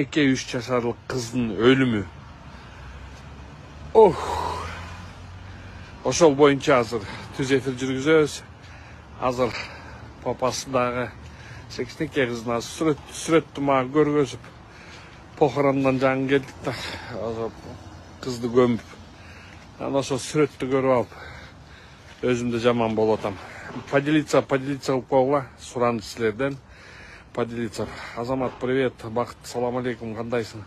2-3 yaşarlık kızın ölümü. Oşol boyunca hazır tüz efir жүргүзөбүz. Hazır papasындагы 82 kızına сүрөттү мага көргөзүп, похорондан жаңы келдик да, кызды көмүп. Анан ошол сүрөттү көрүп алып, өзүмдү жаман болуп атам. Поделиться кылып койгула, суранды силерден. Поделиться. Азамат, привет. Бакыт, салам алейкум, кандайсың?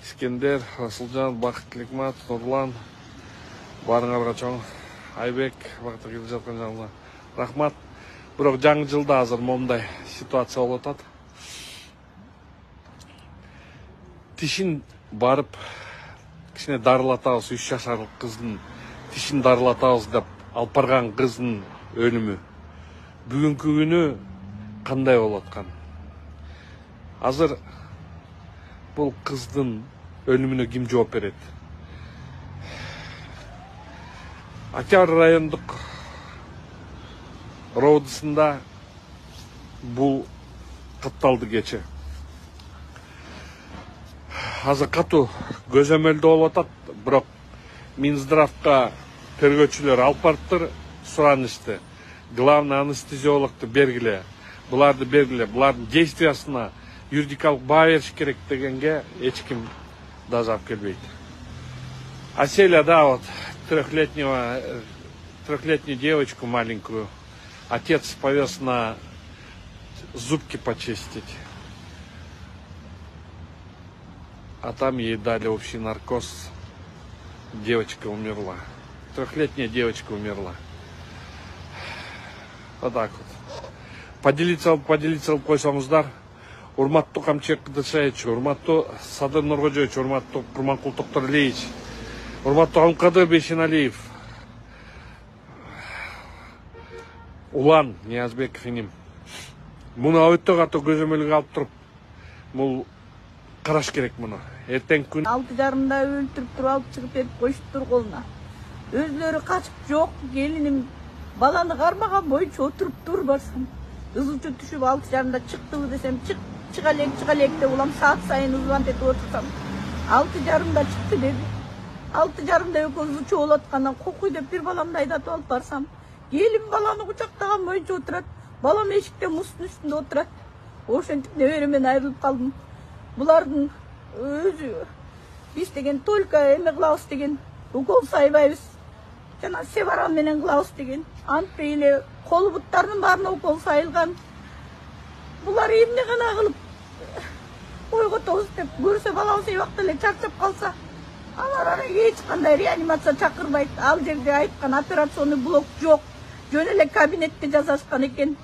Искендер, Асылжан, Бакыт, Лекмат, Нурлан, барыңарга чоң. Айбек, Бакытка келип жаткан жагына рахмат. Бирок жаңы жылда азыр момундай ситуация болуп атат. Тишин барып, кичине дарылатабыз, 3 жашарлык кыздын тишин дарылатабыз деп алып барган кыздын өлүмү. Бүгүнкү күнү кандай болуп аткан? Азыр бул кыздын өлүмүнө ким жооп берет? Октябрь райондук роудысында бул катталды кече. Азыр катуу көзөмөлдө болуп атат, бирок Минздравга тергөөчүлөр алып барыптыр, суранышты. Главный анестезиологду бергиле, буларды бергиле, булардын действиясына юридикалык баа бериш керек дегенге эч ким даже алып келбейт. Аселя, да, вот трехлетнюю девочку маленькую отец повез на зубки почистить, а там ей дали общий наркоз. Девочка умерла. 3-летняя девочка умерла. Вот так вот. Поделиться койсоңуздар. Урматтуу Камчек Кыдыршаевич, урматтуу Садыр Нуркожоевич, урматтуу Курманкул Токторалиевич, урматтуу Алымкадыр Бейшеналиев, Улан Ниязбеков иним. Муну өтө катуу көзөмөлгө алып туруп, бул караш керек муну. Эртең күн 6:30-да өлтүрүп туруп алып чыгып берип коюштур колуна. Өзлөрү качып жок, келиним баланы кармаган боюнча отуруп тур барсам. Ызылчы түшүп 6:30-да чыктыбы десем, чыга элек деп улам саат сайын звонок этип отурсам. 6:30-да чыкты деди. 6:30-да экөөбүз чогулуп аткандан кокуй деп бир баламды айдатып алып барсам, келин баланы кучактаган боюнча отурат. Балам эшикте муздун үстүндө отурат. Ошентип неберемен айрылып калдым. Булардын өзү биз деген только эме кылабыз деген укол сайбайбыз. Жана севарал менен кылабыз деген. Антпей эле кол буттарынын баарына укол сайылган. Булар эмне гана кылып койготобуз деп көрсө балабыз эбакта эле чарчап калса, алар аны эч кандай реанимация чакырбайт. Ал жерде айткан операционный блок жок. Жөн эле кабинетте жасашкан экен.